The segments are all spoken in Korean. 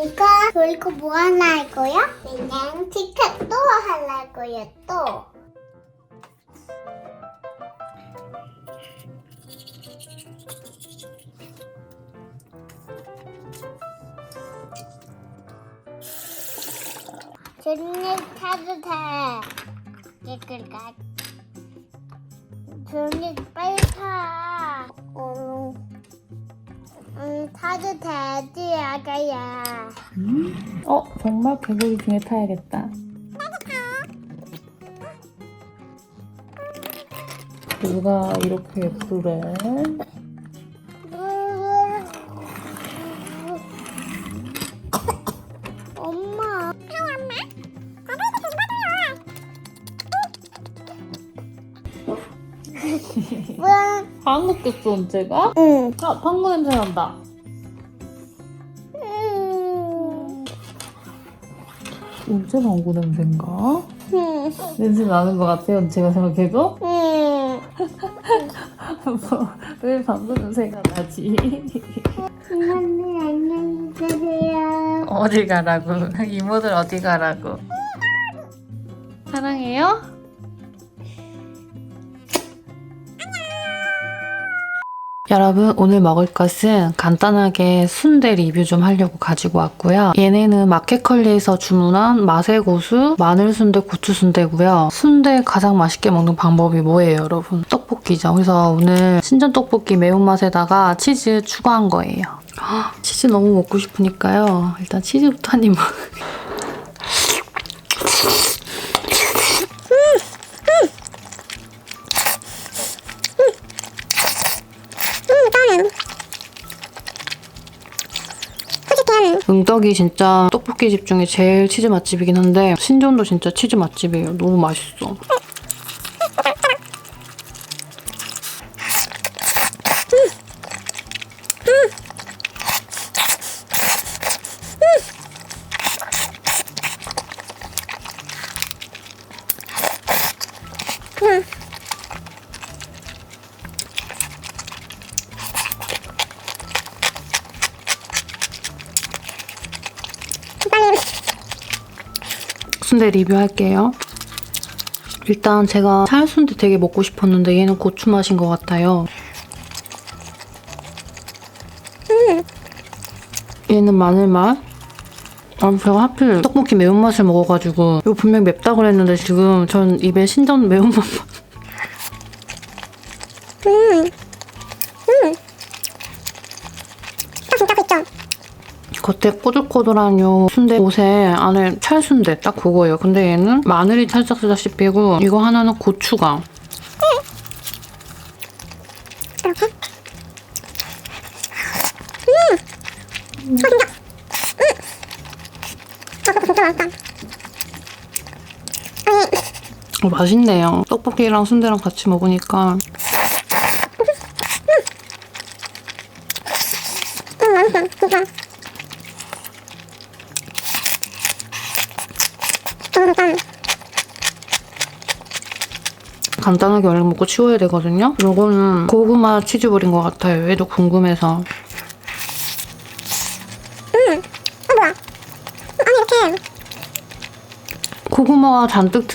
이거 그리고 뭐 하나 할 거야? 그냥 티켓 또 하나 할 거야 또. 준이 타도 돼. 그러니까 준이 빨리 타. 타도 되지 아가야. 정말 개구리 중에 타야겠다. 누가 이렇게 예쁘래? 엄마. 방구 꼈어 언제가? 응. 방구 냄새 난다. 언제 방구 냄새인가? 냄새 나는 것 같아요. 제가 생각해도. 왜 방구 냄새가 나지? 이모님 안녕히 계세요. 어디 가라고? 이모들 어디 가라고? 사랑해요? 여러분, 오늘 먹을 것은 간단하게 순대 리뷰 좀 하려고 가지고 왔고요. 얘네는 마켓컬리에서 주문한 맛의 고수, 마늘 순대, 고추 순대고요. 순대 가장 맛있게 먹는 방법이 뭐예요, 여러분? 떡볶이죠. 그래서 오늘 신전 떡볶이 매운맛에다가 치즈 추가한 거예요. 치즈 너무 먹고 싶으니까요. 일단 치즈부터 한 입 먹. 응떡이 진짜 떡볶이집 중에 제일 치즈 맛집이긴 한데 신전도 진짜 치즈 맛집이에요. 너무 맛있어. 순대 리뷰할게요. 일단 제가 찰순대 되게 먹고 싶었는데 얘는 고추 맛인 것 같아요. 얘는 마늘 맛. 제가 하필 떡볶이 매운맛을 먹어가지고 이거 분명 맵다 그랬는데 지금 전 입에 신전 매운맛. 겉에 꼬들꼬들한 요 순대 옷에 안에 찰순대 딱 그거예요. 근데 얘는 마늘이 살짝살짝 씹히고 이거 하나는 고추가. 맛있네요. 떡볶이랑 순대랑 같이 먹으니까. 간단하게 얼른 먹고 치워야 되거든요. 요거는 고구마 치즈볼인 것 같아요. 얘도 궁금해서. 뭐야? 아니 이렇게. 고구마가 잔뜩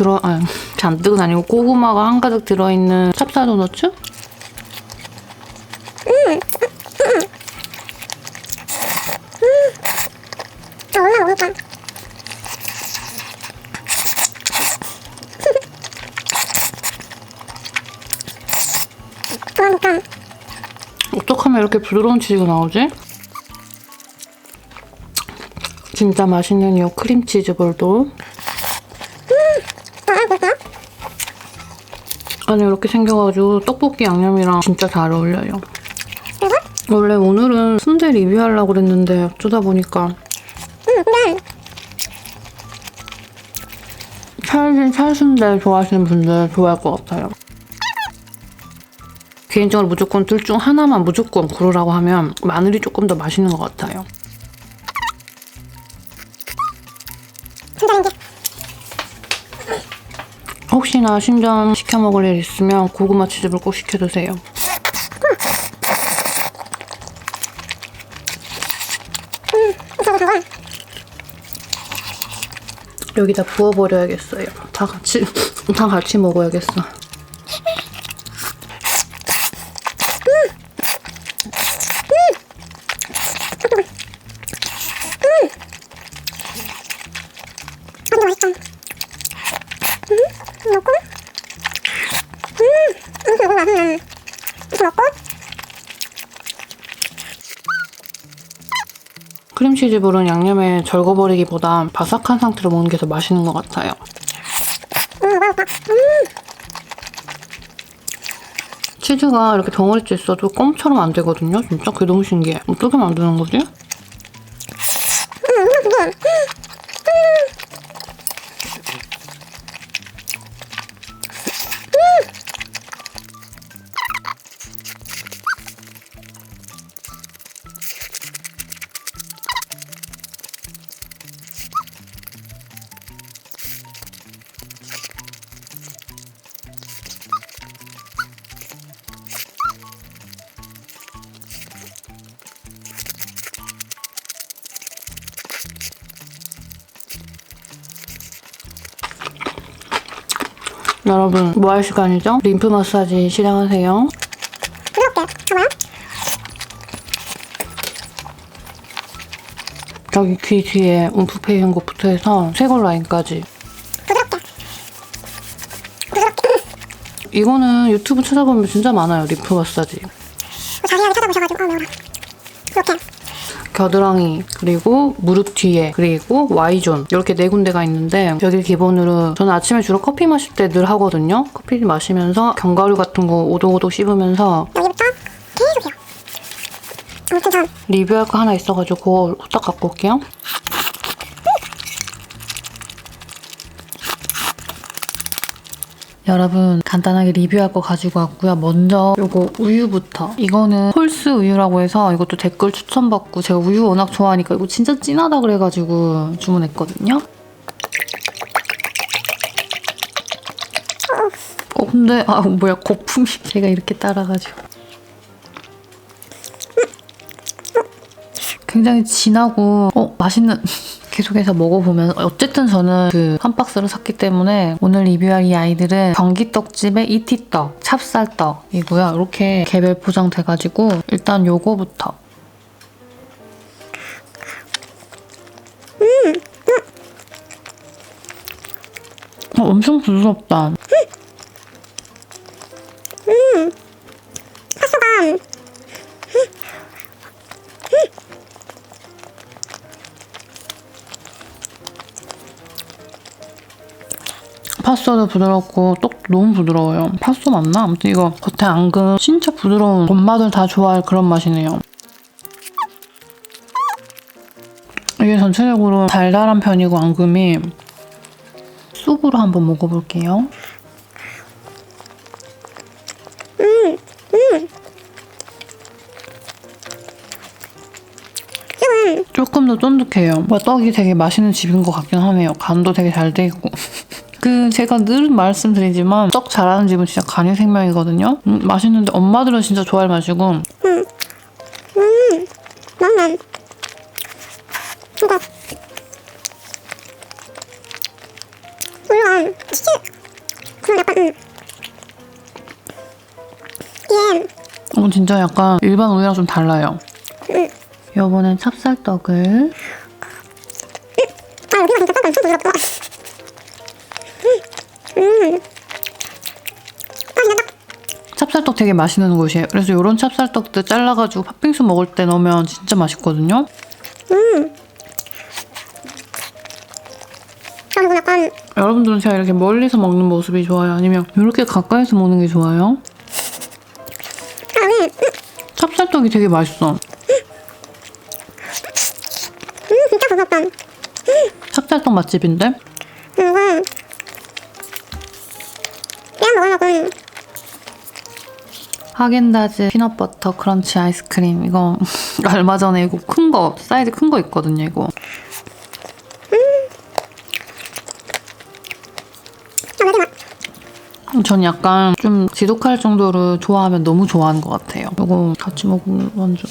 잔뜩은 아니고 고구마가 한가득 들어있는 찹쌀 도너츠? 올라오니까. 그러니까. 어떡하면 이렇게 부드러운 치즈가 나오지? 진짜 맛있는 이 크림치즈볼도 안에 이렇게 생겨가지고 떡볶이 양념이랑 진짜 잘 어울려요. 원래 오늘은 순대 리뷰하려고 그랬는데 어쩌다 보니까 찰진 찰순대 좋아하시는 분들 좋아할 것 같아요. 개인적으로 무조건 둘 중 하나만 무조건 고르라고 하면 마늘이 조금 더 맛있는 것 같아요. 혹시나 신전 시켜 먹을 일 있으면 고구마 치즈볼 꼭 시켜 드세요. 여기다 부어버려야겠어요. 다 같이 먹어야겠어. 크림치즈볼은 양념에 절거버리기보다 바삭한 상태로 먹는 게 더 맛있는 것 같아요. 치즈가 이렇게 덩어리째 있어도 껌처럼 안 되거든요. 진짜 그게 너무 신기해. 어떻게 만드는 거지? 여러분, 뭐 할 시간이죠? 림프 마사지 실행하세요. 부드럽게. 봐봐요. 저기 귀 뒤에 움푹 패인 곳부터 해서 쇄골 라인까지. 부드럽게. 이거는 유튜브 찾아보면 진짜 많아요. 림프 마사지. 자세하게 찾아보셔가지고 매워라. 이렇게. 겨드랑이, 그리고 무릎 뒤에, 그리고 Y존 이렇게 네 군데가 있는데 여기 기본으로 저는 아침에 주로 커피 마실 때 늘 하거든요. 커피 마시면서 견과류 같은 거 오독오독 씹으면서 여기부터 계속 해요. 아무튼 전 리뷰할 거 하나 있어가지고 그거 후딱 갖고 올게요. 여러분 간단하게 리뷰할 거 가지고 왔고요. 먼저 요거 우유부터. 이거는 홀스 우유라고 해서 이것도 댓글 추천받고 제가 우유 워낙 좋아하니까 이거 진짜 진하다 그래가지고 주문했거든요. 근데 뭐야 거품이 제가 이렇게 따라가지고 굉장히 진하고 맛있는 계속해서 먹어보면 어쨌든 저는 그 한 박스를 샀기 때문에 오늘 리뷰할 이 아이들은 경기떡집의 이티떡, 찹쌀떡이고요. 이렇게 개별 포장돼가지고 일단 요거부터 엄청 부드럽다. 파스타도 부드럽고 떡도 너무 부드러워요. 파스타 맞나? 아무튼 이거 겉에 앙금 진짜 부드러운 엄마들 다 좋아할 그런 맛이네요. 이게 전체적으로 달달한 편이고 앙금이 쑥으로 한번 먹어볼게요. 조금 더 쫀득해요. 떡이 되게 맛있는 집인 것 같긴 하네요. 간도 되게 잘 돼 있고. 제가 늘 말씀드리지만 떡 잘하는 집은 진짜 간이 생명이거든요. 맛있는데 엄마들은 진짜 좋아할 맛이고. 나는 이거 우유가 치즈 그런 약간 이게 진짜 약간 일반 우유랑 좀 달라요. 이번엔 찹쌀떡을 여기가 진짜 떡이 엄청 부드럽다. 찹쌀떡 찹쌀떡 되게 맛있는 곳이에요. 그래서 이런 찹쌀떡들 잘라가지고 팥빙수 먹을 때 넣으면 진짜 맛있거든요. 저는 약간 여러분들은 제가 이렇게 멀리서 먹는 모습이 좋아요? 아니면 이렇게 가까이서 먹는 게 좋아요? 찹쌀떡이 되게 맛있어. 진짜 부럽다. 찹쌀떡 맛집인데? 이거 그냥 먹으려고. 하겐다즈 피넛버터 크런치 아이스크림 이거 얼마 전에 이거 큰 거 사이즈 큰 거 있거든요 이거. 전 약간 좀 지독할 정도로 좋아하면 너무 좋아하는 것 같아요. 이거 같이 먹으면 완전.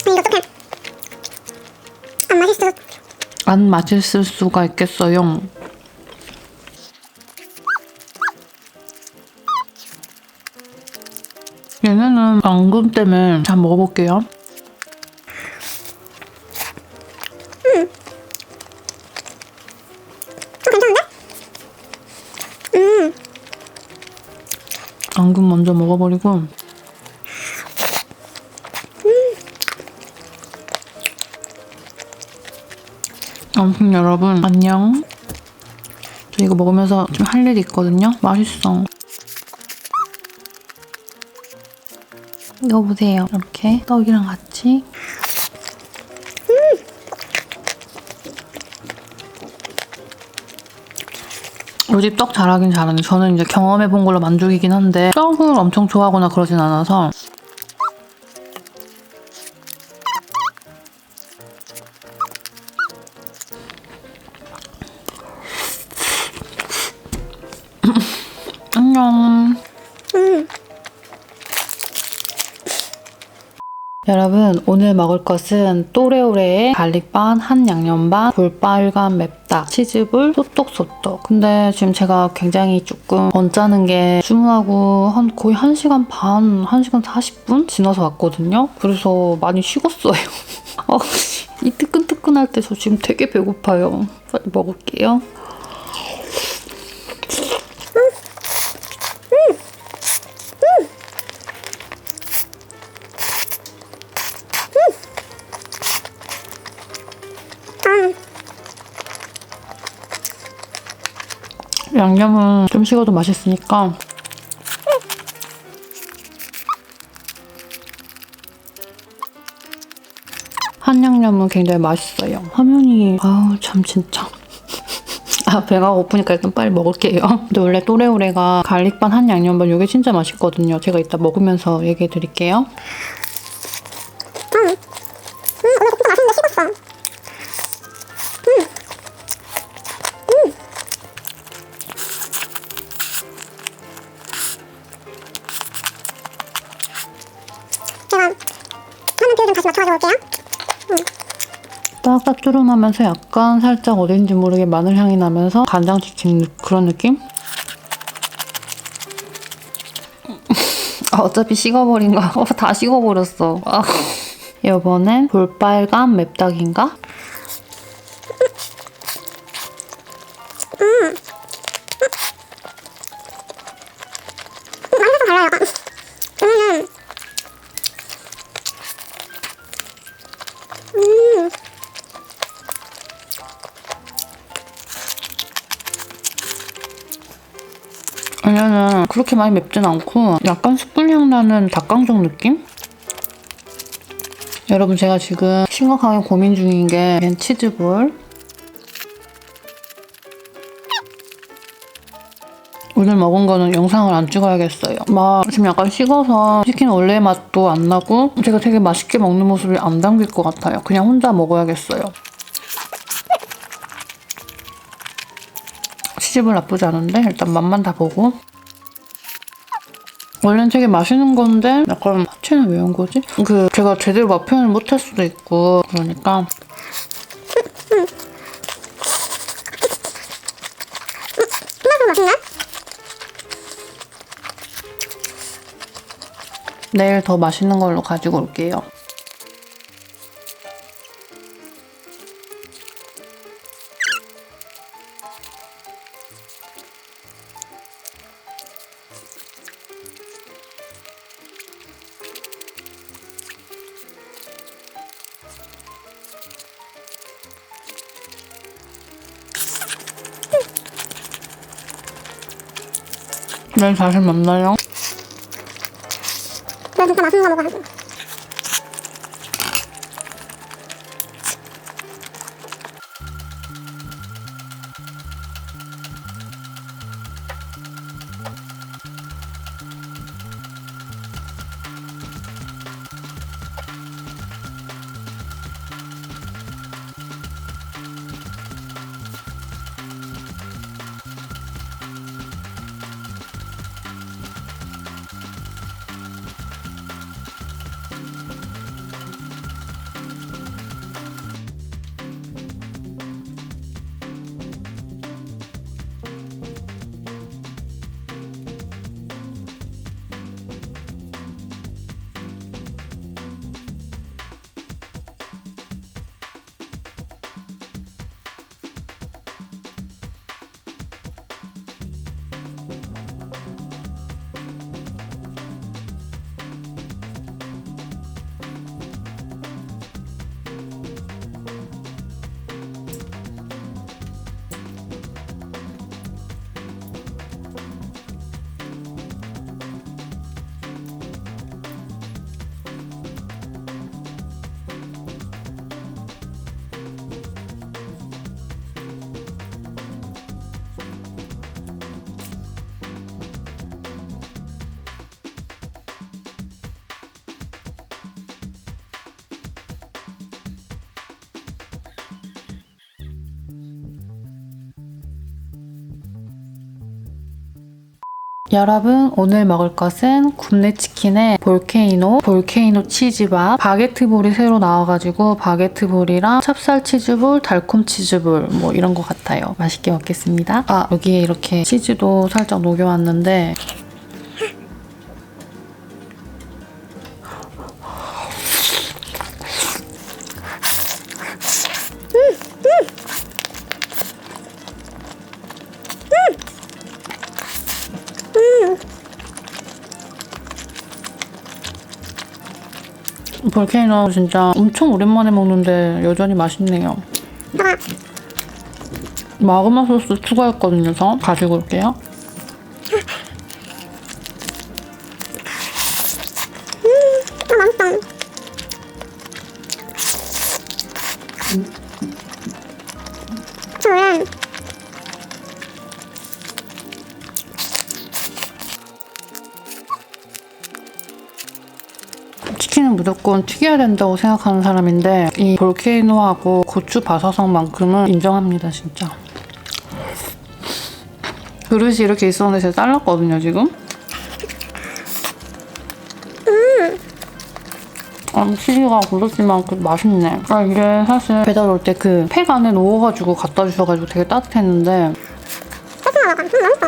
이거 어떡해. 안 맛있어. 안 맛있을 수가 있겠어요. 얘네는 앙금 때문에 잘 먹어볼게요. 괜찮은데? 앙금 먼저 먹어버리고. 아무튼 여러분 안녕. 저 이거 먹으면서 좀 할 일이 있거든요. 맛있어. 이거 보세요. 이렇게 떡이랑 같이. 우리 집 떡 잘하긴 잘하는데 저는 이제 경험해본 걸로 만족이긴 한데 떡을 엄청 좋아하거나 그러진 않아서. 안녕. 여러분 오늘 먹을 것은 또레오레의 갈릭반, 한양념반, 볼빨간 맵닭, 치즈볼, 소떡소떡. 근데 지금 제가 굉장히 조금 언짢은 게 주문하고 거의 1시간 반, 1시간 40분 지나서 왔거든요. 그래서 많이 식었어요. 이 뜨끈뜨끈할 때 저 지금 되게 배고파요. 빨리 먹을게요. 양념은 좀 식어도 맛있으니까. 한양념은 굉장히 맛있어요. 화면이 아우 참 진짜. 배가 고프니까 일단 빨리 먹을게요. 근데 원래 또레오레가 갈릭반 한양념반 이게 진짜 맛있거든요. 제가 이따 먹으면서 얘기해 드릴게요. 오늘 볶음밥 맛있는데 식었어. 제가 하는 표 좀 다시 맞춰가지고 올게요. 딱딱 쭈름하면서 약간 살짝 어딘지 모르게 마늘 향이 나면서 간장치킨 그런 느낌? 어차피 식어버린 거. 다 식어버렸어. 이번엔 볼빨간 맵닭인가? 맛이 좀 달라요. 얘는 그렇게 많이 맵진 않고 약간 숯불향 나는 닭강정 느낌? 여러분 제가 지금 심각하게 고민 중인 게 치즈볼. 오늘 먹은 거는 영상을 안 찍어야겠어요. 지금 약간 식어서 치킨 원래 맛도 안 나고 제가 되게 맛있게 먹는 모습이 안 담길 것 같아요. 그냥 혼자 먹어야겠어요. 치즈볼 나쁘지 않은데 일단 맛만 다 보고. 원래는 되게 맛있는 건데 약간 파채는 왜 온 거지? 제가 제대로 맛 표현을 못할 수도 있고 그러니까. 맛있네? 내일 더 맛있는 걸로 가지고 올게요. 내일 다시 만나요. 나 진짜 맛있는 거 먹어야지. 여러분, 오늘 먹을 것은 굽네 치킨에 볼케이노 치즈밥, 바게트볼이 새로 나와가지고 바게트볼이랑 찹쌀 치즈볼, 달콤 치즈볼 뭐 이런 것 같아요. 맛있게 먹겠습니다. 아, 여기에 이렇게 치즈도 살짝 녹여왔는데 볼케이노 진짜 엄청 오랜만에 먹는데 여전히 맛있네요. 마그마 소스 추가했거든요. 저 가지고 올게요. 맛있다. 그래. 치킨은 무조건 튀겨야 된다고 생각하는 사람인데 이 볼케이노하고 고추 바사삭만큼은 인정합니다, 진짜. 그릇이 이렇게 있었는데 제가 잘랐거든요, 지금. 치즈가 굳었지만 맛있네. 아, 이게 사실 배달 올 때 그 팩 안에 넣어가지고 갖다 주셔가지고 되게 따뜻했는데 맛있다.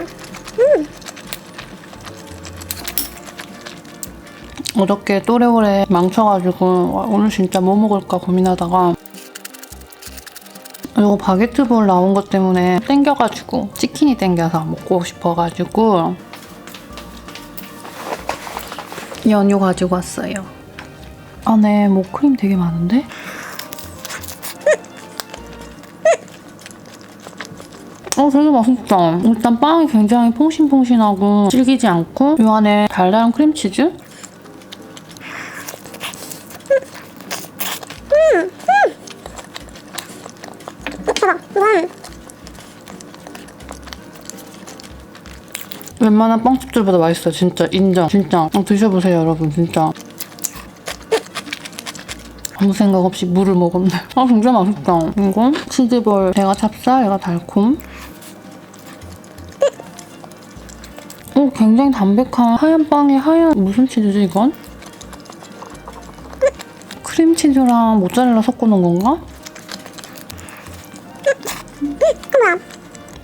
어저께 또래오래 망쳐가지고 오늘 진짜 뭐 먹을까 고민하다가 이거 바게트볼 나온 것 때문에 땡겨가지고 치킨이 땡겨서 먹고 싶어가지고 연유 가지고 왔어요. 안에 뭐 크림 되게 많은데? 되게 맛있다. 일단 빵이 굉장히 퐁신퐁신하고 질기지 않고 이 안에 달달한 크림치즈? 웬만한 빵집들보다 맛있어요. 진짜 인정. 진짜 드셔보세요, 여러분. 진짜 아무 생각 없이 물을 먹었네. 진짜 맛있다. 이건 치즈볼, 얘가 찹쌀, 얘가 달콤. 굉장히 담백한 하얀 빵에 하얀 무슨 치즈지 이건? 크림치즈랑 모짜렐라 섞어놓은 건가?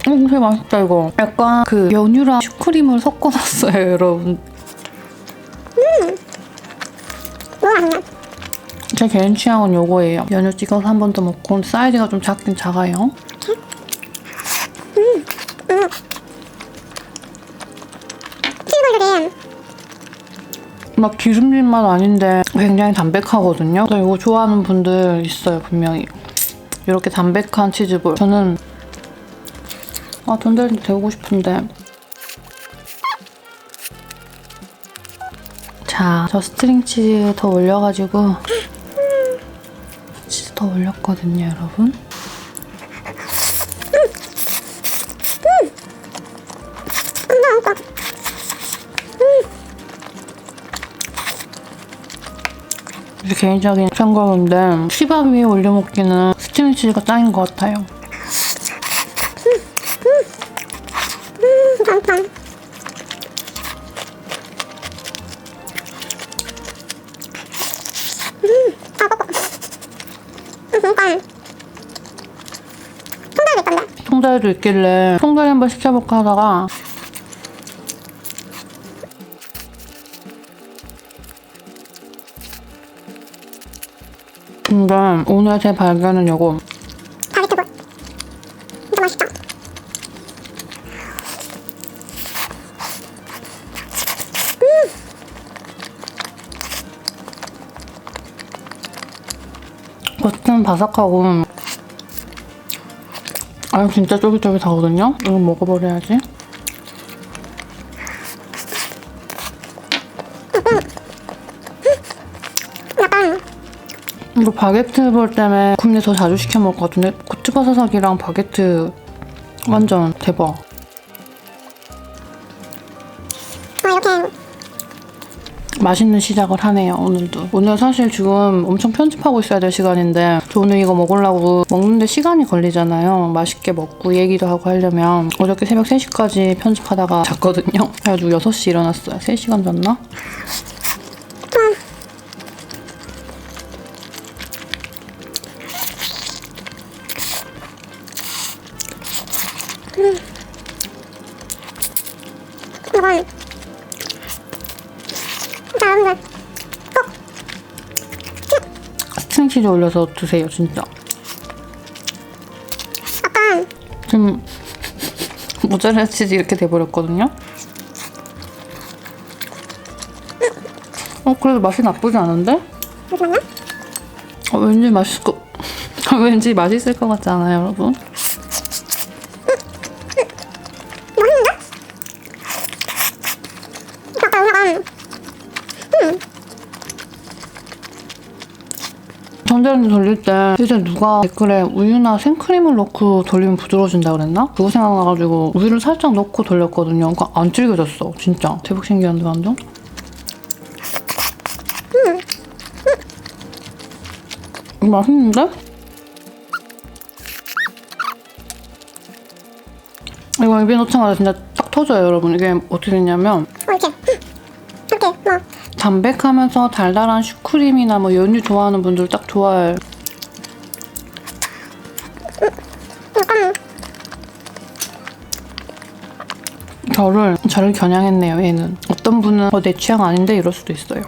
되게 맛있다 이거. 약간 그 연유랑 슈크림을 섞어놨어요, 여러분. 맛있네. 제 개인 취향은 요거예요. 연유 찍어서 한 번 더 먹고. 근데 사이즈가 좀 작긴 작아요. 치즈볼들이 막 기름진 맛 아닌데 굉장히 담백하거든요. 그래서 이거 좋아하는 분들 있어요, 분명히. 이렇게 담백한 치즈볼. 저는 돈델리 데우고 싶은데. 자, 저 스트링 치즈 더 올려가지고 치즈 더 올렸거든요, 여러분. 제 개인적인 생각인데 시밥 위에 올려 먹기는 스트링 치즈가 짱인 것 같아요. 빵빵. 빵. 통닭이 있던데. 통다리도 있길래 통다리 한번 시켜볼까 하다가 근데 오늘 제 발견은 요거. 바게트볼. 진짜 맛있다. 겉은 바삭하고 안은 진짜 쫄깃쫄깃하거든요? 이거 먹어버려야지. 약간 이거 바게트 볼 때문에 국내 더 자주 시켜 먹을 것 같은데 고추바사삭이랑 바게트 완전 대박. 이렇게 맛있는 시작을 하네요, 오늘도. 오늘 사실 지금 엄청 편집하고 있어야 될 시간인데 저 오늘 이거 먹으려고 먹는데 시간이 걸리잖아요. 맛있게 먹고 얘기도 하고 하려면 어저께 새벽 3시까지 편집하다가 잤거든요. 그래가지고 6시 일어났어요. 3시간 잤나? 이건 여러분들 스트링 치즈 올려서 드세요, 진짜. 약간 지금 모짜렐라 치즈 이렇게 돼버렸거든요. 그래도 맛이 나쁘지 않은데? 잠시만요. 왠지 맛있을 것 왠지 맛있을 것 같지 않아요, 여러분? 맛있는데? 약간 전자레인지 돌릴 때 이제 누가 댓글에 우유나 생크림을 넣고 돌리면 부드러워진다 그랬나? 그거 생각나가지고 우유를 살짝 넣고 돌렸거든요. 그러니까 안 질겨졌어. 진짜 대박 신기한데 완전? 맛있는데? 이거 입에 넣자마자 진짜 딱 터져요, 여러분. 이게 어떻게 됐냐면 이렇게 뭐 담백하면서 달달한 슈크림이나 뭐 연유 좋아하는 분들 딱 좋아할. 약간 저를 겨냥했네요, 얘는. 어떤 분은 내 취향 아닌데 이럴 수도 있어요.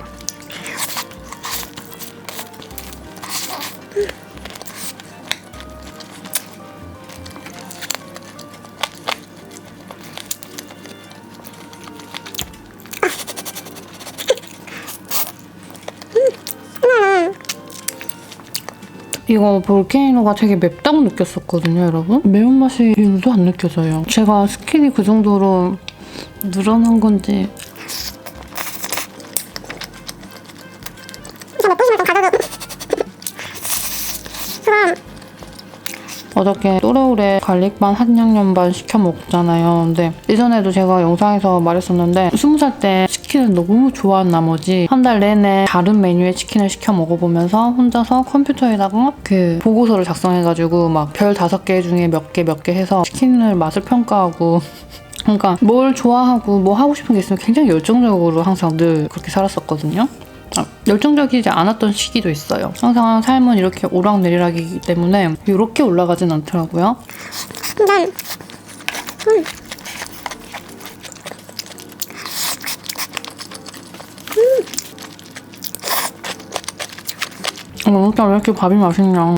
이거 볼케이노가 되게 맵다고 느꼈었거든요, 여러분. 매운맛이 1도 안 느껴져요. 제가 스킬이 그 정도로 늘어난 건지. 진짜 몇 분이면 좀 가져도 그럼 어저께 또래오래 갈릭반 한양념 반 시켜 먹잖아요. 근데 예전에도 제가 영상에서 말했었는데 20살 때 치킨을 너무 좋아한 나머지 한 달 내내 다른 메뉴의 치킨을 시켜 먹어보면서 혼자서 컴퓨터에다가 그 보고서를 작성해가지고 막 별 5개 중에 몇 개 해서 치킨을 맛을 평가하고 그러니까 뭘 좋아하고 뭐 하고 싶은 게 있으면 굉장히 열정적으로 항상 늘 그렇게 살았었거든요. 열정적이지 않았던 시기도 있어요. 항상 삶은 이렇게 오락내리락이기 때문에 이렇게 올라가진 않더라고요. 근데 오늘따라 왜 이렇게 밥이 맛있냐.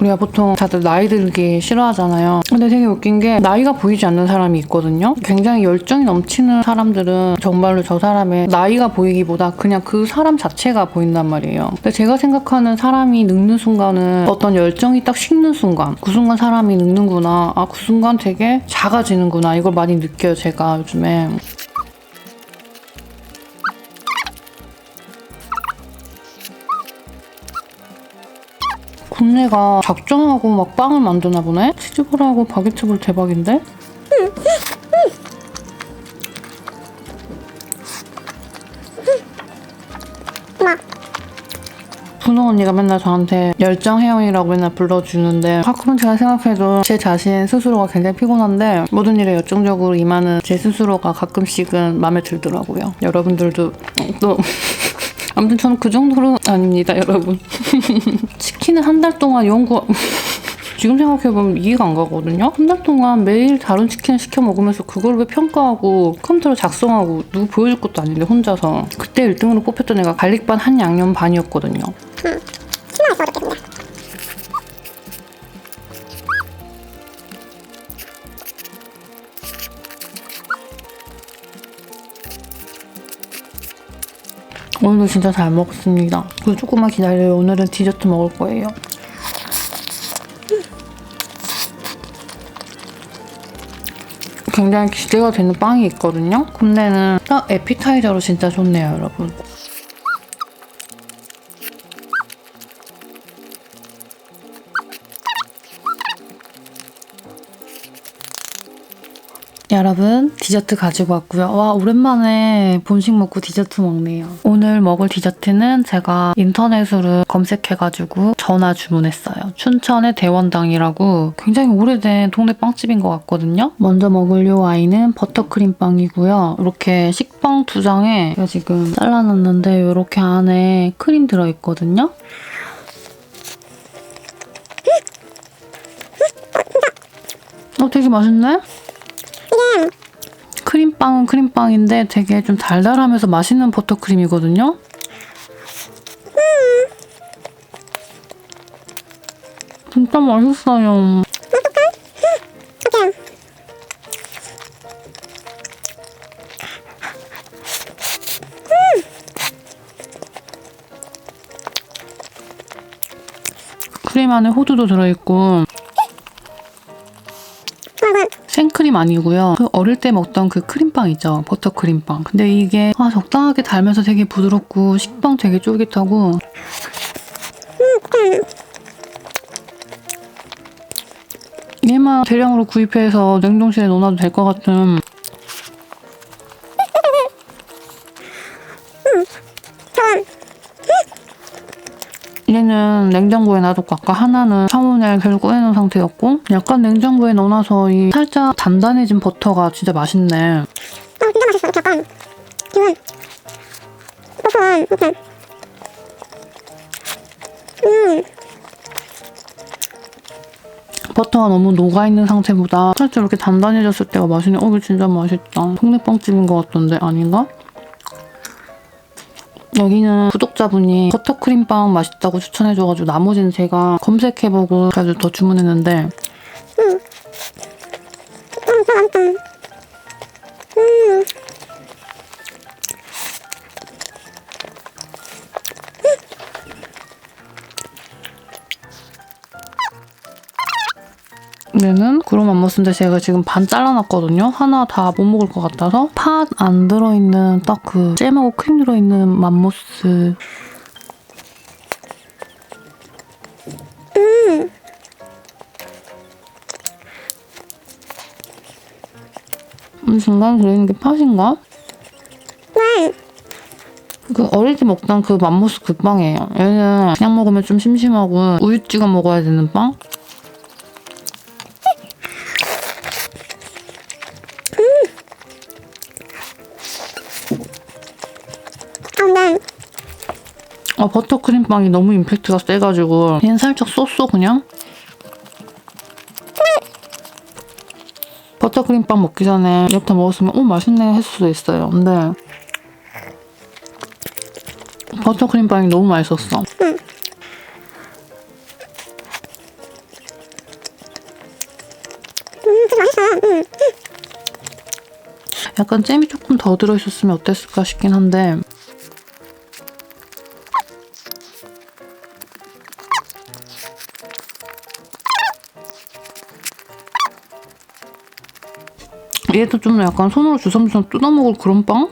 우리가 보통 다들 나이 들기 싫어하잖아요. 근데 되게 웃긴 게 나이가 보이지 않는 사람이 있거든요. 굉장히 열정이 넘치는 사람들은 정말로 저 사람의 나이가 보이기보다 그냥 그 사람 자체가 보인단 말이에요. 근데 제가 생각하는 사람이 늙는 순간은 어떤 열정이 딱 식는 순간, 그 순간 사람이 늙는구나, 아, 그 순간 되게 작아지는구나, 이걸 많이 느껴요, 제가 요즘에. 국내가 작정하고 막 빵을 만드나 보네? 치즈볼하고 바게트볼 대박인데? 분홍 언니가 맨날 저한테 열정 혜영이라고 맨날 불러주는데 가끔은 제가 생각해도 제 자신 스스로가 굉장히 피곤한데 모든 일에 열정적으로 임하는 제 스스로가 가끔씩은 마음에 들더라고요. 여러분들도 또 아무튼 저는 그 정도로 아닙니다, 여러분. 치킨을 한 달 동안 지금 생각해보면 이해가 안 가거든요. 한 달 동안 매일 다른 치킨을 시켜 먹으면서 그걸 왜 평가하고 컴퓨터로 작성하고 누구 보여줄 것도 아닌데 혼자서. 그때 1등으로 뽑혔던 애가 갈릭반 한 양념 반이었거든요. 치마에 써줬겠네. 오늘도 진짜 잘 먹었습니다. 그리고 조금만 기다려요. 오늘은 디저트 먹을 거예요. 굉장히 기대가 되는 빵이 있거든요. 근데는 딱 에피타이저로 진짜 좋네요, 여러분. 여러분, 디저트 가지고 왔고요. 와, 오랜만에 본식 먹고 디저트 먹네요. 오늘 먹을 디저트는 제가 인터넷으로 검색해가지고 전화 주문했어요. 춘천의 대원당이라고 굉장히 오래된 동네 빵집인 것 같거든요. 먼저 먹을 요 아이는 버터크림 빵이고요. 이렇게 식빵 2장에 제가 지금 잘라놨는데 이렇게 안에 크림 들어있거든요. 되게 맛있네? 크림빵은 크림빵인데 되게 좀 달달하면서 맛있는 버터크림이거든요. 진짜 맛있어요. 크림 안에 호두도 들어있고 생크림 아니고요. 그 어릴 때 먹던 그 크림빵 있죠? 버터크림빵. 근데 이게 적당하게 달면서 되게 부드럽고 식빵 되게 쫄깃하고 얘만 대량으로 구입해서 냉동실에 넣어놔도 될 것 같은 얘는 냉장고에 놔뒀고 아까 하나는 창문에 계속 꺼내놓은 상태였고 약간 냉장고에 넣어놔서 이 살짝 단단해진 버터가 진짜 맛있네. 진짜 맛있어. 약간 기분 고소한 이렇게 버터가 너무 녹아있는 상태보다 살짝 이렇게 단단해졌을 때가 맛있네. 이거 진짜 맛있다. 동네 빵집인 것 같던데 아닌가? 여기는 구독자분이 버터크림빵 맛있다고 추천해줘가지고 나머지는 제가 검색해보고 그래서 더 주문했는데 진짜 맛있다. 얘는 그런 맘모스인데 제가 지금 반 잘라놨거든요. 하나 다 못 먹을 것 같아서 팥 안 들어있는 딱 그 잼하고 크림 들어있는 맘모스. 중간에 들어있는 게 팥인가? 네. 그 어릴 때 먹던 그 맘모스 그 빵이에요. 얘는 그냥 먹으면 좀 심심하고 우유 찍어 먹어야 되는 빵? 버터크림빵이 너무 임팩트가 세가지고 얘는 살짝 쏘쏘 그냥? 버터크림빵 먹기 전에 이렇게 먹었으면 맛있네 했을 수도 있어요. 근데 버터크림빵이 너무 맛있었어. 약간 잼이 조금 더 들어있었으면 어땠을까 싶긴 한데 얘도 좀 약간 손으로 주섬주섬 뜯어먹을 그런 빵?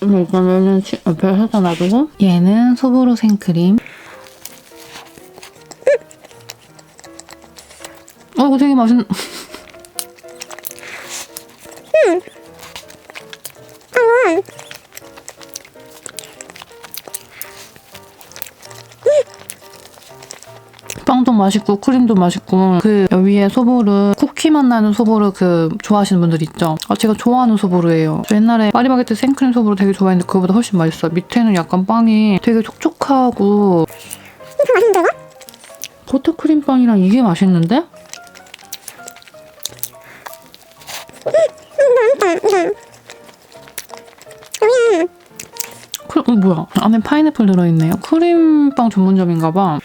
일단 얘는 옆에 살짝 놔두고 얘는 소보로 생크림. 이거 되게 맛있는 빵도 맛있고 크림도 맛있고 그 위에 소보루 쿠키 맛 나는 소보루 그 좋아하시는 분들 있죠? 제가 좋아하는 소보루예요. 저 옛날에 파리바게뜨 생크림 소보루 되게 좋아했는데 그거보다 훨씬 맛있어요. 밑에는 약간 빵이 되게 촉촉하고 맛있는데 이거? 버터크림빵이랑 이게 맛있는데? 뭐야? 안에 파인애플 들어있네요. 크림빵 전문점인가봐.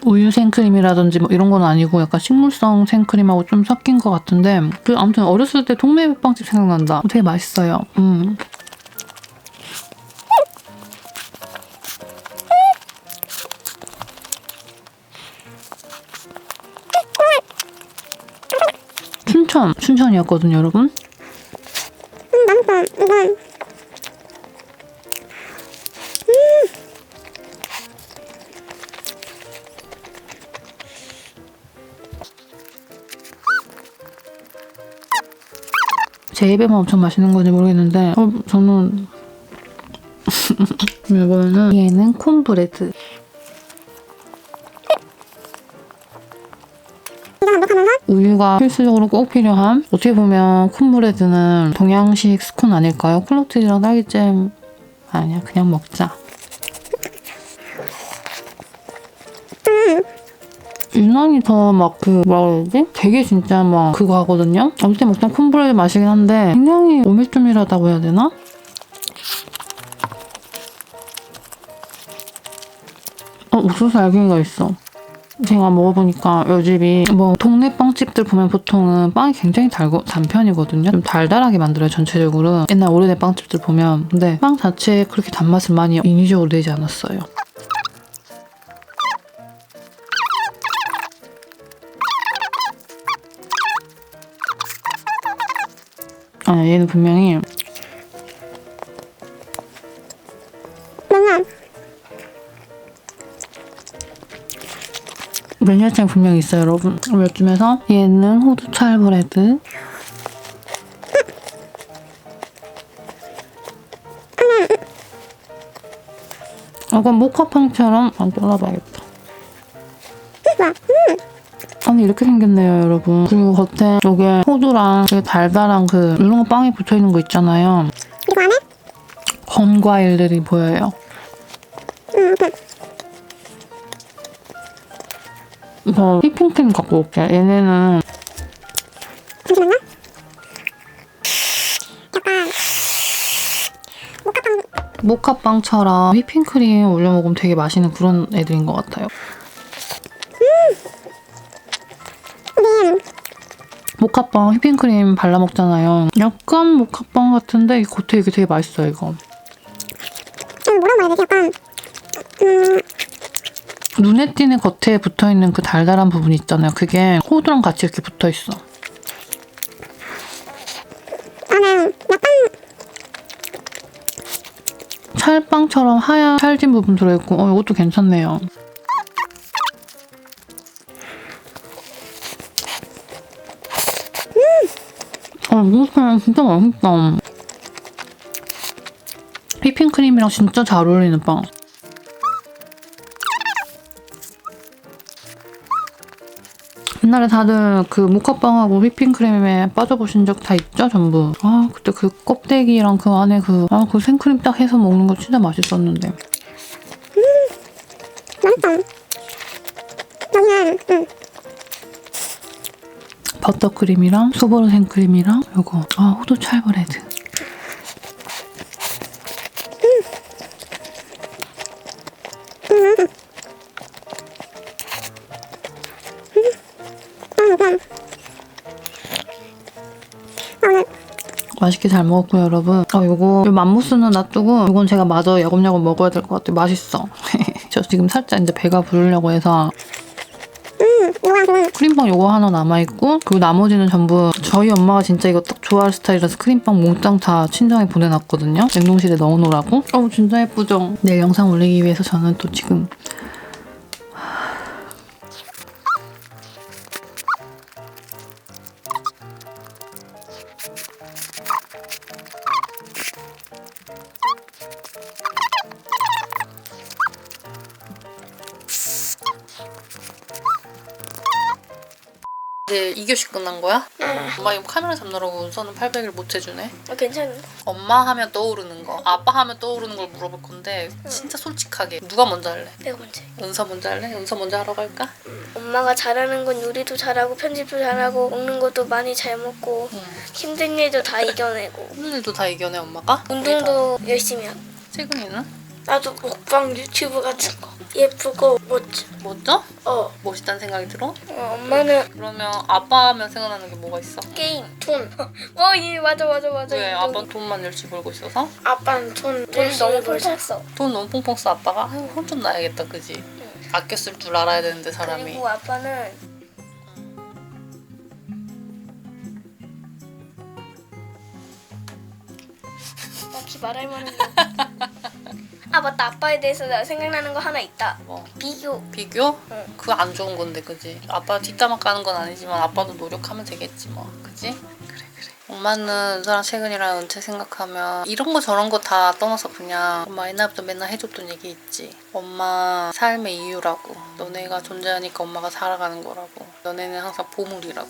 우유 생크림이라든지 뭐 이런 건 아니고 약간 식물성 생크림하고 좀 섞인 것 같은데 아무튼 어렸을 때 동네 빵집 생각난다. 되게 맛있어요. 춘천이었거든요, 여러분. 맛있다. 이건 제 입에만 엄청 맛있는 건지 모르겠는데 저는 이거는 얘는 콘브레드. 우유가 필수적으로 꼭 필요한 어떻게 보면 콘브레드는 동양식 스콘 아닐까요? 클로트리랑 딸기잼 아니야 그냥 먹자. 유난히 더 막 뭐라 그러지? 되게 진짜 막 그거 하거든요? 어릴 때 먹던 콘브레드 맛이긴 한데 굉장히 오밀조밀하다고 해야 되나? 옥수수 알갱이가 있어. 제가 먹어보니까 이 집이 뭐 동네 빵집들 보면 보통은 빵이 굉장히 단 편이거든요. 좀 달달하게 만들어요 전체적으로. 옛날 오래된 빵집들 보면. 근데 빵 자체에 그렇게 단맛을 많이 인위적으로 내지 않았어요. 얘는 분명히 매니아층 분명히 있어요, 여러분. 요즘에서 얘는 호두 찰브레드. 약간 모카빵처럼 잘라봐야겠다. 아니 이렇게 생겼네요, 여러분. 그리고 겉에 여기에 호두랑 되게 달달한 이런 거 빵이 붙어있는 거 있잖아요. 이거 안에? 건과일들이 보여요. 저 휘핑크림 갖고 올게요. 얘네는 잠시만요. 약간 모카빵처럼 휘핑크림 올려 먹으면 되게 맛있는 그런 애들인 것 같아요. 모카빵 휘핑크림 발라 먹잖아요. 약간 모카빵 같은데 겉에 이게 되게 맛있어요, 이거. 뭐라고 말해야 되지? 약간 눈에 띄는 겉에 붙어있는 그 달달한 부분이 있잖아요. 그게 호두랑 같이 이렇게 붙어있어. 나는 약간 찰빵처럼 하얀 찰진 부분 들어있고 이것도 괜찮네요. 이거 진짜 맛있다. 휘핑크림이랑 진짜 잘 어울리는 빵. 옛날에 다들 그 모카빵하고 휘핑크림에 빠져보신 적 다 있죠? 전부. 그때 그 껍데기랑 그 안에 그 생크림 딱 해서 먹는 거 진짜 맛있었는데. 맛있다. 여기는 버터크림이랑 소보로 생크림이랑 요거 호두 찰브레드. 맛있게 잘 먹었고요, 여러분. 요거 맘무스는 놔두고 이건 제가 마저 야곱야곱 먹어야 될 것 같아요. 맛있어. 저 지금 살짝 이제 배가 부르려고 해서 크림빵 요거 하나 남아있고 그리고 나머지는 전부 저희 엄마가 진짜 이거 딱 좋아할 스타일이라서 크림빵 몽땅 다 친정에 보내놨거든요. 냉동실에 넣어놓으라고. 진짜 예쁘죠? 내일 영상 올리기 위해서 저는 또 지금 이제 2교시 끝난 거야? 엄마 이거 카메라 잡느라고 운선은 800일 못 해주네. 괜찮은데? 엄마 하면 떠오르는 거, 아빠 하면 떠오르는 걸 물어볼 건데 진짜 솔직하게 누가 먼저 할래? 내가 먼저. 은서 먼저 할래? 은서 먼저 하러 갈까? 엄마가 잘하는 건 요리도 잘하고 편집도 잘하고 먹는 것도 많이 잘 먹고 힘든 일도 다 이겨내고 힘든 일도 다 이겨내 엄마가? 운동도 열심히 하고. 채근이는? 나도 먹방 유튜브 같은 거 예쁘고 멋져. 멋져? 멋있다는 생각이 들어? 엄마는 그러면 아빠 하면 생각나는 게 뭐가 있어? 게임, 돈. 맞아. 왜? 아빠는 돈만 열심히 벌고 있어서? 아빠는 돈 너무 벌었어. 돈 너무 펑펑 써 아빠가? 혼 좀 나야겠다 그지? 아껴 쓸 줄 알아야 되는데 사람이. 그리고 아빠는 딱히 말할 만한 게 맞다. 아빠에 대해서 내가 생각나는 거 하나 있다. 뭐? 비교. 비교? 응. 그거 안 좋은 건데 그지? 아빠 뒷담화 까는 건 아니지만 아빠도 노력하면 되겠지 뭐 그지? 그래 엄마는 은서랑 채근이랑 은채 생각하면 이런 거 저런 거 다 떠나서 그냥 엄마 옛날부터 맨날 해줬던 얘기 있지. 엄마 삶의 이유라고. 너네가 존재하니까 엄마가 살아가는 거라고. 너네는 항상 보물이라고.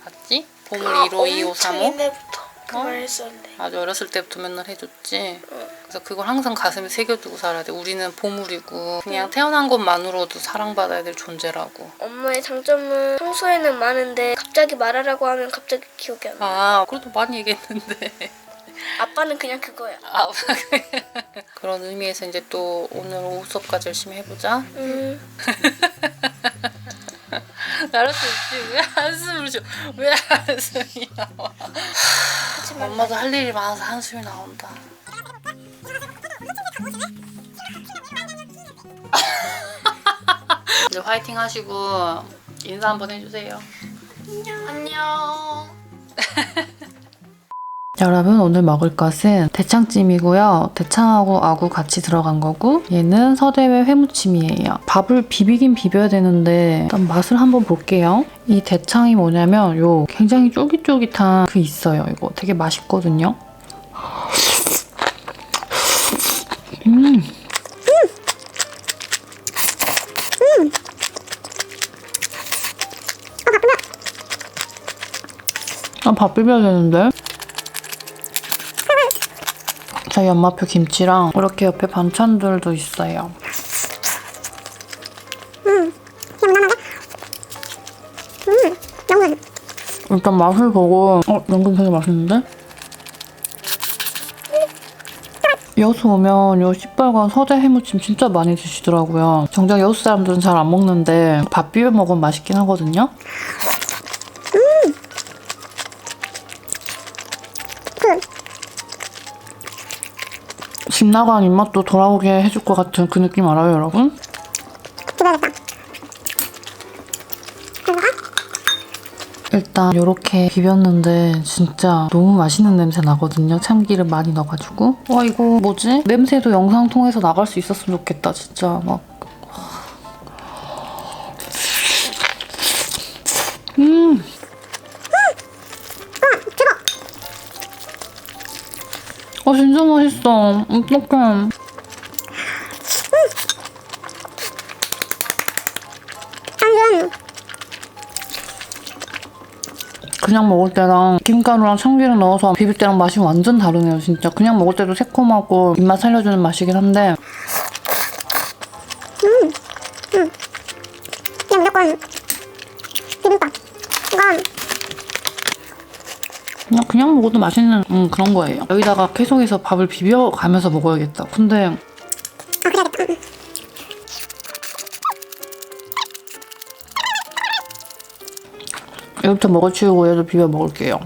봤지? 보물 1호, 2호, 3호. 옛날부터 그 말 했었는데. 아주 어렸을 때부터 맨날 해줬지. 그래서 그걸 항상 가슴에 새겨두고 살아야 돼. 우리는 보물이고 그냥 태어난 것만으로도 사랑받아야 될 존재라고. 엄마의 장점은 평소에는 많은데 갑자기 말하라고 하면 갑자기 기억이 안 나. 그래도 많이 얘기했는데. 아빠는 그냥 그거야. 그런 의미에서 이제 또 오늘 오후 수업까지 열심히 해보자. 나를 수 있지. 왜 한숨을 쉬어? 왜 한숨이 나와? 엄마도 할 일이 많아서 한숨이 나온다. 이제 화이팅 하시고 인사 한번 해주세요. 안녕. 여러분 오늘 먹을 것은 대창찜이고요. 대창하고 아구 같이 들어간 거고 얘는 서대회 회무침이에요. 밥을 비비긴 비벼야 되는데 일단 맛을 한번 볼게요. 이 대창이 뭐냐면 요 굉장히 쫄깃쫄깃한 그 있어요. 이거 되게 맛있거든요. 밥 비벼야 되는데. 저희 엄마표 김치랑 이렇게 옆에 반찬들도 있어요. 일단 맛을 보고 연근 되게 맛있는데? 여수 오면 요 시뻘건 서대 해무침 진짜 많이 드시더라고요. 정작 여수 사람들은 잘 안 먹는데 밥 비벼 먹으면 맛있긴 하거든요. 집 나간 입맛도 돌아오게 해줄 것 같은 그 느낌 알아요, 여러분? 일단 이렇게 비볐는데 진짜 너무 맛있는 냄새 나거든요. 참기름 많이 넣어가지고. 와 이거 뭐지? 냄새도 영상 통해서 나갈 수 있었으면 좋겠다. 진짜 막. 진짜 맛있어. 어떡해. 그냥 먹을 때랑 김가루랑 참기름 넣어서 비빌 때랑 맛이 완전 다르네요. 진짜 그냥 먹을 때도 새콤하고 입맛 살려주는 맛이긴 한데 그냥 무조건 비빔밥. 이건 그냥 먹어도 맛있는 그런 거예요. 여기다가 계속해서 밥을 비벼가면서 먹어야겠다. 근데 그래야겠다. 여기부터 먹어치우고 얘도 비벼 먹을게요.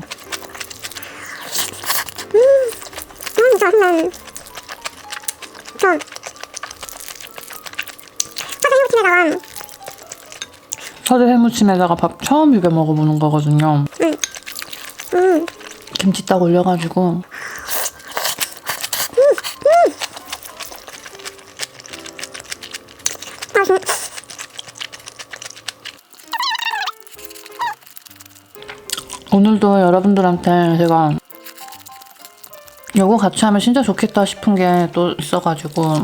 저는 사장님치에다가 서대 해무침에다가 밥 처음 비벼 먹어보는 거거든요. 김치 딱 올려가지고 오늘도 여러분들한테 제가 이거 같이 하면 진짜 좋겠다 싶은 게 또 있어가지고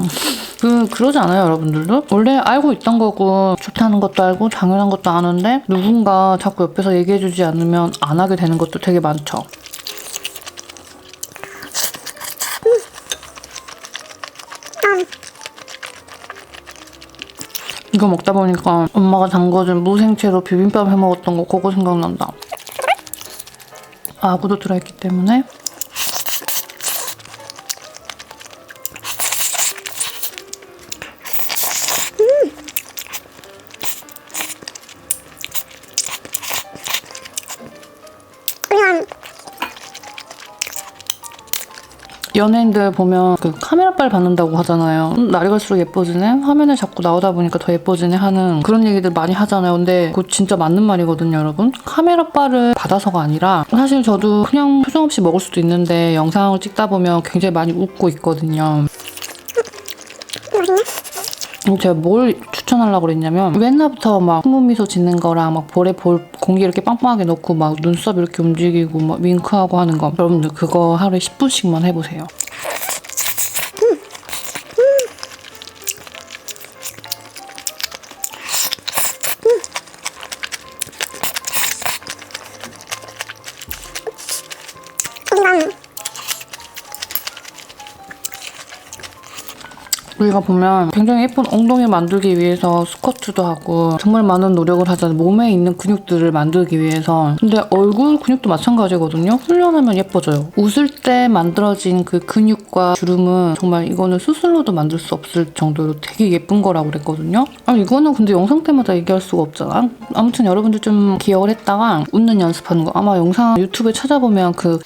그러지 않아요, 여러분들도? 원래 알고 있던 거고 좋다는 것도 알고 당연한 것도 아는데 누군가 자꾸 옆에서 얘기해주지 않으면 안 하게 되는 것도 되게 많죠. 이거 먹다 보니까 엄마가 담궈준 무생채로 비빔밥 해먹었던 거 그거 생각난다. 아구도 들어있기 때문에 연예인들 보면 그 카메라빨 받는다고 하잖아요. 날이 갈수록 예뻐지네? 화면에 자꾸 나오다 보니까 더 예뻐지네 하는 그런 얘기들 많이 하잖아요. 근데 그거 진짜 맞는 말이거든요, 여러분. 카메라빨을 받아서가 아니라 사실 저도 그냥 표정 없이 먹을 수도 있는데 영상을 찍다 보면 굉장히 많이 웃고 있거든요. 제가 뭘 추천하려고 그랬냐면 옛날부터 막 홍문미소 짓는 거랑 막 볼에 공기 이렇게 빵빵하게 넣고 막 눈썹 이렇게 움직이고 막 윙크하고 하는 거 여러분들 그거 하루에 10분씩만 해보세요. 우리가 보면 굉장히 예쁜 엉덩이 만들기 위해서 스쿼트도 하고 정말 많은 노력을 하잖아요. 몸에 있는 근육들을 만들기 위해서. 근데 얼굴 근육도 마찬가지거든요. 훈련하면 예뻐져요. 웃을 때 만들어진 그 근육과 주름은 정말 이거는 수술로도 만들 수 없을 정도로 되게 예쁜 거라고 그랬거든요. 이거는 근데 영상 때마다 얘기할 수가 없잖아. 아무튼 여러분들 좀 기억을 했다가 웃는 연습하는 거. 아마 영상 유튜브에 찾아보면 그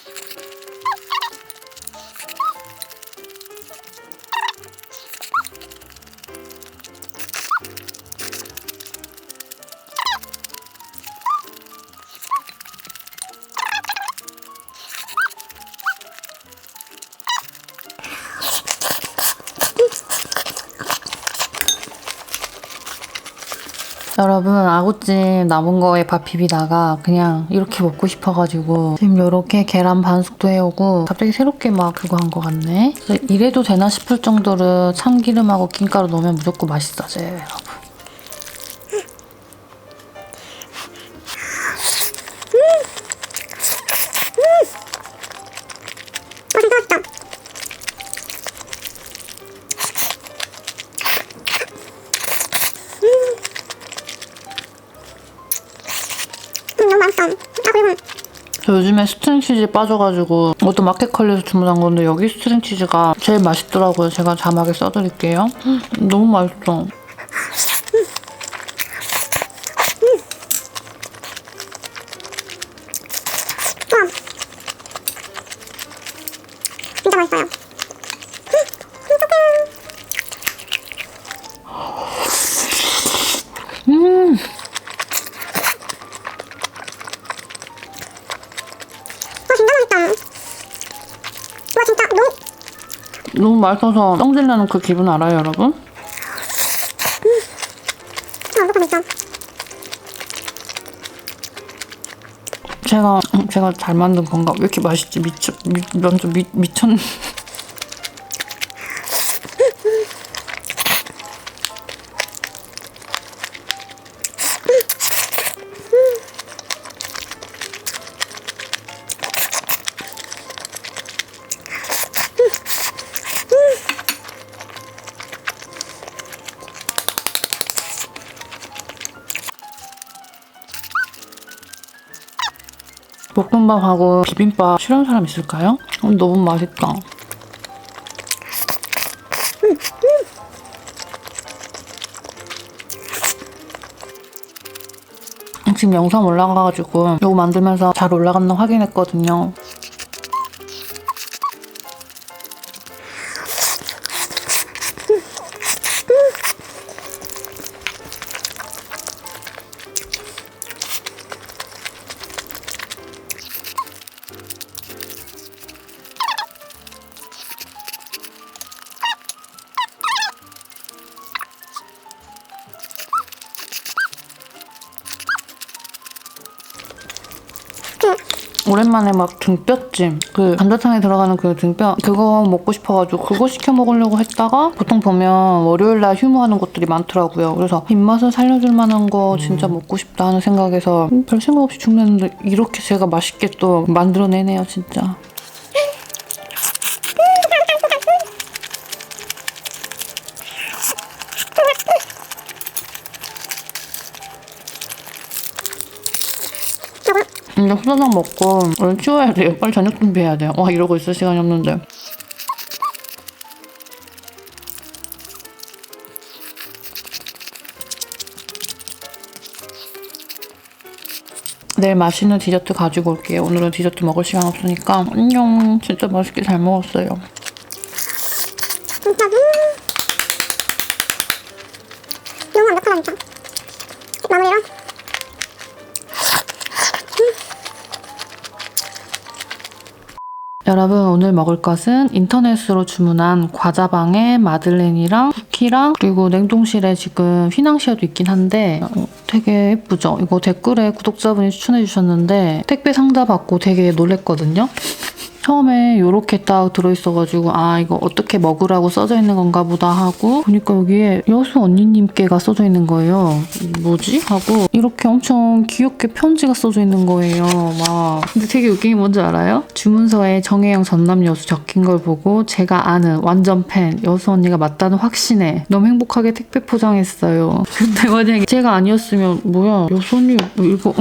여러분 아구찜 남은 거에 밥 비비다가 그냥 이렇게 먹고 싶어가지고 지금 이렇게 계란 반숙도 해오고 갑자기 새롭게 막 그거 한 것 같네. 그래서 이래도 되나 싶을 정도로 참기름하고 김가루 넣으면 무조건 맛있어져요, 여러분. 저 요즘에 스트링치즈에 빠져가지고 어떤 마켓컬리에서 주문한 건데 여기 스트링치즈가 제일 맛있더라고요. 제가 자막에 써드릴게요. 너무 맛있어. 진짜 맛있어요. 너무 맛있어서 똥질나는 그 기분 알아요, 여러분? 제가 잘 만든 건가? 왜 이렇게 맛있지? 완전 미쳤네. 볶음밥하고 비빔밥 싫어하는 사람 있을까요? 너무 맛있다. 지금 영상 올라가가지고 이거 만들면서 잘 올라갔나 확인했거든요. 오랜만에 막 등뼈찜, 그 감자탕에 들어가는 그 등뼈, 그거 먹고 싶어가지고 그거 시켜 먹으려고 했다가 보통 보면 월요일날 휴무하는 곳들이 많더라고요. 그래서 입맛을 살려줄 만한 거 진짜 먹고 싶다 하는 생각에서 별 생각 없이 주문했는데 이렇게 제가 맛있게 또 만들어내네요, 진짜. 이제 후다닥 먹고 오늘 치워야 돼요. 빨리 저녁 준비해야 돼요. 와, 이러고 있을 시간이 없는데. 내일 맛있는 디저트 가지고 올게요. 오늘은 디저트 먹을 시간 없으니까. 안녕. 진짜 맛있게 잘 먹었어요. 너무 완벽하다니까. 마무리로. 여러분, 오늘 먹을 것은 인터넷으로 주문한 과자방에 마들렌이랑 쿠키랑 그리고 냉동실에 지금 휘낭시에도 있긴 한데 되게 예쁘죠? 이거 댓글에 구독자분이 추천해 주셨는데 택배 상자 받고 되게 놀랬거든요? 처음에 이렇게 딱 들어있어가지고 아, 이거 어떻게 먹으라고 써져 있는 건가 보다 하고 보니까 여기에 여수 언니님께가 써져 있는 거예요. 뭐지? 하고 이렇게 엄청 귀엽게 편지가 써져 있는 거예요. 막 근데 되게 웃긴 게 뭔지 알아요? 주문서에 정혜영 전남 여수 적힌 걸 보고 제가 아는 완전 팬 여수 언니가 맞다는 확신에 너무 행복하게 택배 포장했어요. 근데 만약에 제가 아니었으면 뭐야 여수 언니 이거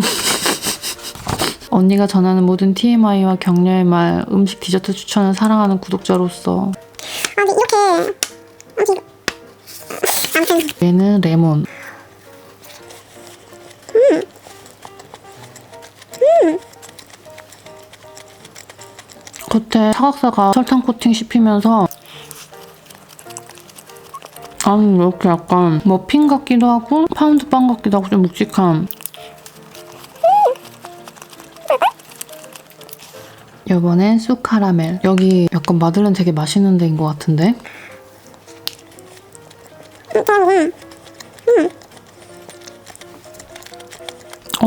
언니가 전하는 모든 TMI와 격려의 말, 음식 디저트 추천을 사랑하는 구독자로서. 아니 이렇게 아무튼 얘는 레몬. 겉에 사각사각 설탕 코팅 씹히면서 아니 이렇게 약간 머핀 같기도 하고 파운드 빵 같기도 하고 좀 묵직한. 이번엔 쑥 카라멜. 여기 약간 마들렌 되게 맛있는 데인 것 같은데?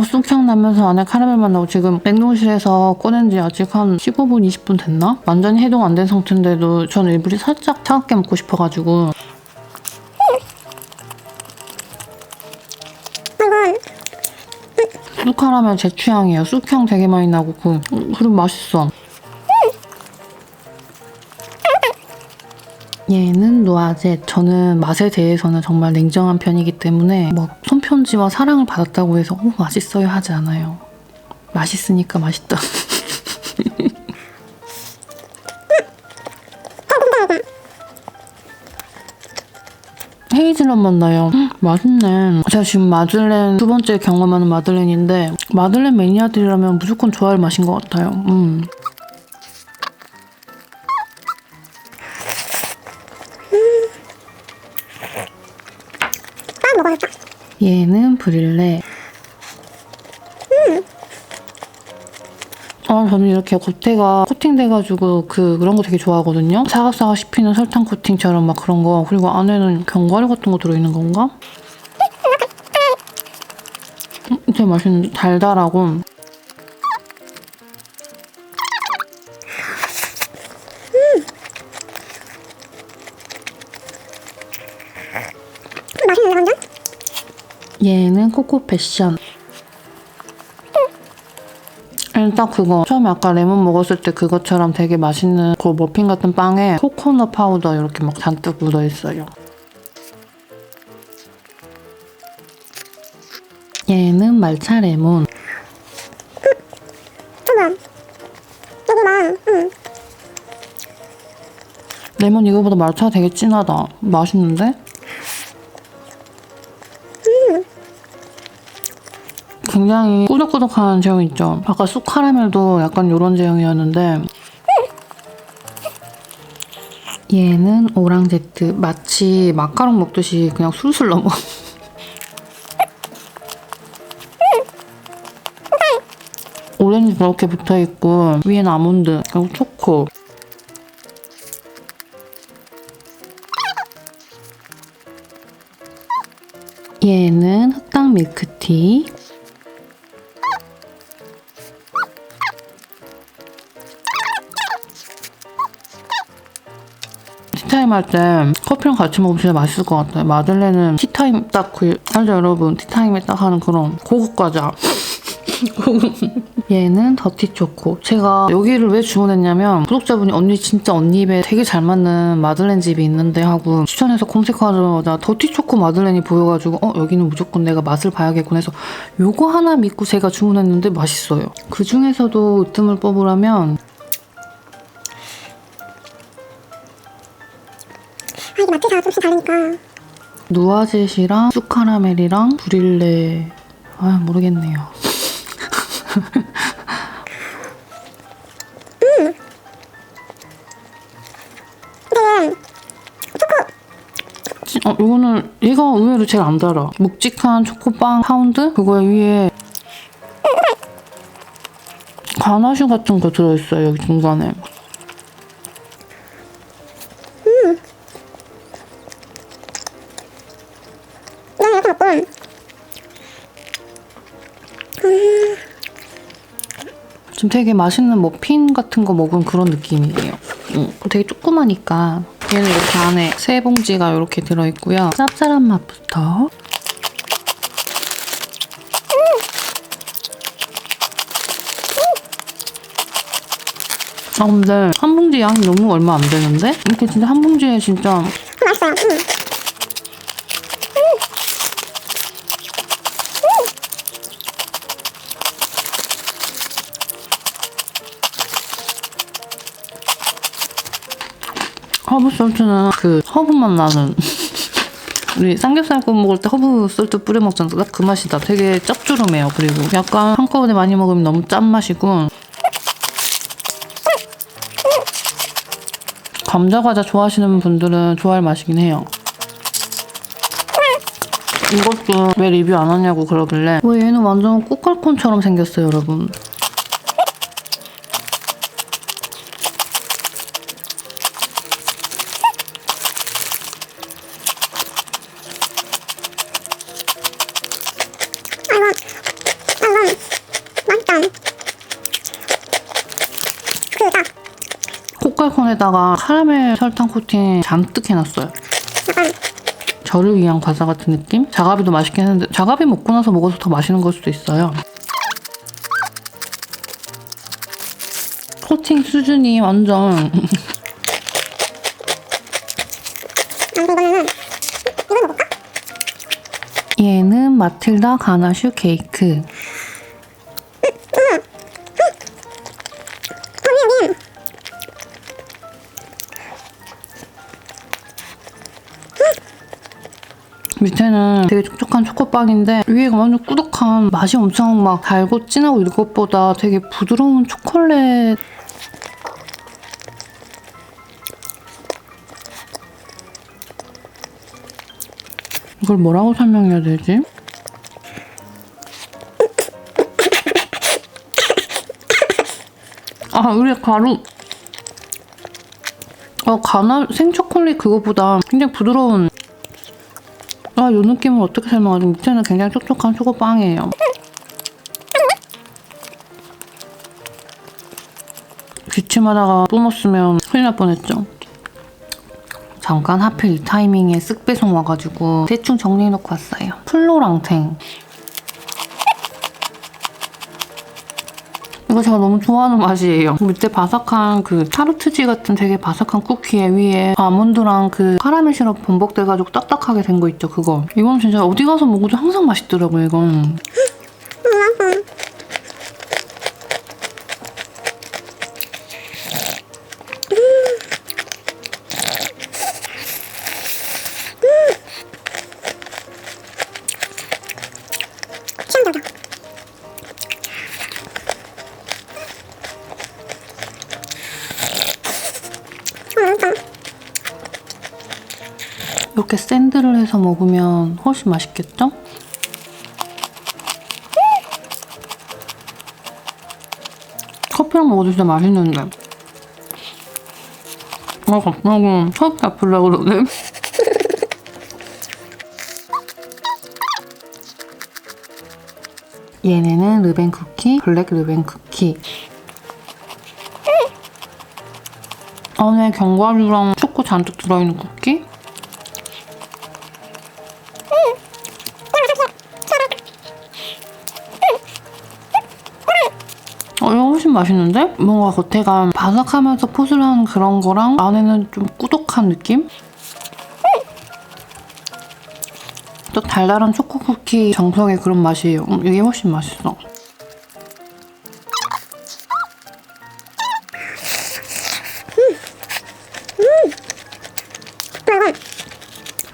쑥향 나면서 안에 카라멜 맛 나고 지금 냉동실에서 꺼낸 지 아직 한 15분, 20분 됐나? 완전히 해동 안 된 상태인데도 저는 일부러 살짝 차갑게 먹고 싶어가지고 쑥 카라멜 제 취향이에요. 쑥향 되게 많이 나고 그리고 맛있어. 얘는 노아젯. 저는 맛에 대해서는 정말 냉정한 편이기 때문에 막 손편지와 사랑을 받았다고 해서 맛있어요 하지 않아요. 맛있으니까 맛있다. 헤이즐넛 맛 나요. 맛있네. 제가 지금 마들렌 두 번째 경험하는 마들렌인데 마들렌 매니아들이라면 무조건 좋아할 맛인 것 같아요. 빵 먹어야겠다. 얘는 브릴레. 저는 이렇게 겉에가 코팅돼가지고 그런 거 되게 좋아하거든요. 사각사각 씹히는 설탕 코팅처럼 막 그런 거. 그리고 안에는 견과류 같은 거 들어있는 건가? 되게 맛있는데 달달하고. 맛있는데 완전? 얘는 코코 패션. 일단 그거 처음에 아까 레몬 먹었을 때 그것처럼 되게 맛있는 그 머핀 같은 빵에 코코넛 파우더 이렇게 막 잔뜩 묻어있어요. 얘는 말차 레몬. 여기만, 응. 레몬 이거보다 말차가 되게 진하다. 맛있는데? 굉장히 꾸덕꾸덕한 제형 있죠? 아까 쑥 카라멜도 약간 이런 제형이었는데 얘는 오랑제트. 마치 마카롱 먹듯이 그냥 술술 넘어. 오렌지 그렇게 붙어있고 위에는 아몬드 그리고 초코. 얘는 흑당 밀크티. 티타임 할 때 커피랑 같이 먹으면 진짜 맛있을 것 같아요. 마들렌은 티타임 딱 알죠 여러분? 티타임에 딱 하는 그런 고급 과자. 얘는 더티 초코. 제가 여기를 왜 주문했냐면 구독자분이 언니 진짜 언니 입에 되게 잘 맞는 마들렌 집이 있는데 하고 추천해서 검색하자마자 더티 초코 마들렌이 보여가지고 여기는 무조건 내가 맛을 봐야겠구나 해서 요거 하나 믿고 제가 주문했는데 맛있어요. 그 중에서도 으뜸을 뽑으라면 이게 마트가 조금씩 다르니까. 누아젯이랑 쑥카라멜이랑 브릴레. 모르겠네요. 이거는 얘가 의외로 제일 안 달아. 묵직한 초코빵 파운드? 그거에 위에 가나슈 같은 거 들어있어요. 여기 중간에. 나 이렇게 먹고. 좀 되게 맛있는 머핀 같은 거 먹은 그런 느낌이에요. 되게 조그마니까. 얘는 이렇게 안에 세 봉지가 이렇게 들어있고요. 짭짤한 맛부터. 근데 한 봉지 양이 너무 얼마 안 되는데? 이렇게 진짜 한 봉지에 진짜 맛있어요. 허브 솔트는 그 허브 맛 나는 우리 삼겹살 구워 먹을 때 허브 솔트 뿌려 먹잖아. 딱 그 맛이다. 되게 짭조름해요. 그리고 약간 한꺼번에 많이 먹으면 너무 짠맛이고 감자과자 좋아하시는 분들은 좋아할 맛이긴 해요. 이것도 왜 리뷰 안 하냐고 그러길래 얘는 완전 꼬깔콘처럼 생겼어요 여러분. 코칼콘에다가 카라멜 설탕 코팅 잔뜩 해놨어요. 저를 위한 과자 같은 느낌? 자가비도 맛있긴 했는데 자가비 먹고 나서 먹어서 더 맛있는 걸 수도 있어요. 코팅 수준이 완전 얘는 마틸다 가나슈 케이크. 밑에는 되게 촉촉한 초코빵인데 위에가 완전 꾸덕한 맛이 엄청 막 달고 진하고 이것보다 되게 부드러운 초콜릿. 이걸 뭐라고 설명해야 되지? 위에 가루. 생초콜릿 그거보다 굉장히 부드러운 이 느낌을 어떻게 설명하지? 밑에는 굉장히 촉촉한 초코빵이에요. 기침하다가 또 넣었으면 큰일 날 뻔했죠. 잠깐 하필 이 타이밍에 쓱 배송 와가지고 대충 정리해놓고 왔어요. 플로랑탱. 이거 제가 너무 좋아하는 맛이에요. 밑에 바삭한 그 타르트지 같은 되게 바삭한 쿠키에 위에 아몬드랑 그 카라멜 시럽 범벅돼가지고 딱딱하게 된 거 있죠, 그거. 이건 진짜 어디 가서 먹어도 항상 맛있더라고요, 이건. 이렇게 샌드를 해서 먹으면 훨씬 맛있겠죠? 커피랑 먹어도 진짜 맛있는데. 갑자기 턱이 아프려고 그러네. 얘네는 르벤 쿠키, 블랙 르벤 쿠키. 안에 견과류랑 초코 잔뜩 들어있는 쿠키? 이거 훨씬 맛있는데? 뭔가 겉에가 바삭하면서 포슬한 그런 거랑 안에는 좀 꾸덕한 느낌? 또 달달한 초코 쿠키 정석의 그런 맛이에요. 이게 훨씬 맛있어.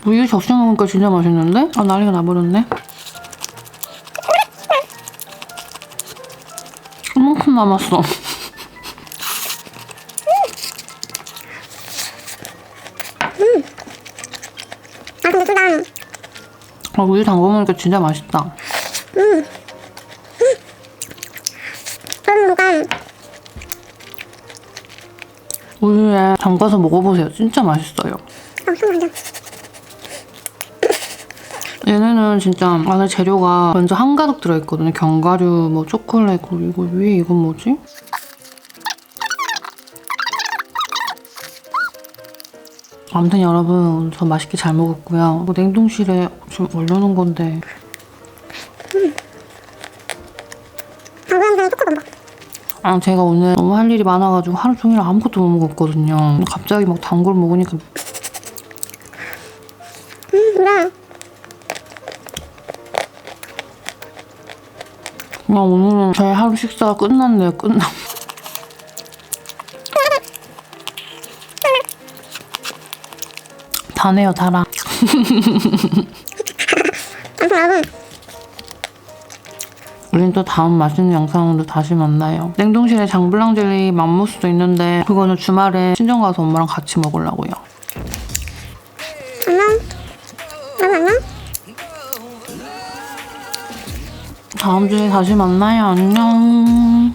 우유 적셔 먹으니까 진짜 맛있는데? 난리가 나버렸네. 이만큼 남았어. 우유 담궈 먹으니까 진짜 맛있다. 우유에 담가서 먹어보세요. 진짜 맛있어요. 얘네는 진짜 안에 재료가 완전 한가득 들어있거든요. 견과류, 뭐 초콜릿, 그리고 위에 이건 뭐지? 아무튼 여러분, 저 맛있게 잘 먹었고요. 냉동실에 지금 얼려놓은 건데. 제가 오늘 너무 할 일이 많아가지고 하루 종일 아무것도 못 먹었거든요. 갑자기 막 단 걸 먹으니까. 그냥 오늘은 저의 하루 식사가 끝났네요. 다네요, 달아. 우린 또 다음 맛있는 영상으로 다시 만나요. 냉동실에 장블랑 젤리 맘모스도 있는데 그거는 주말에 친정 가서 엄마랑 같이 먹으려고요. 안녕. 다음 주에 다시 만나요. 안녕.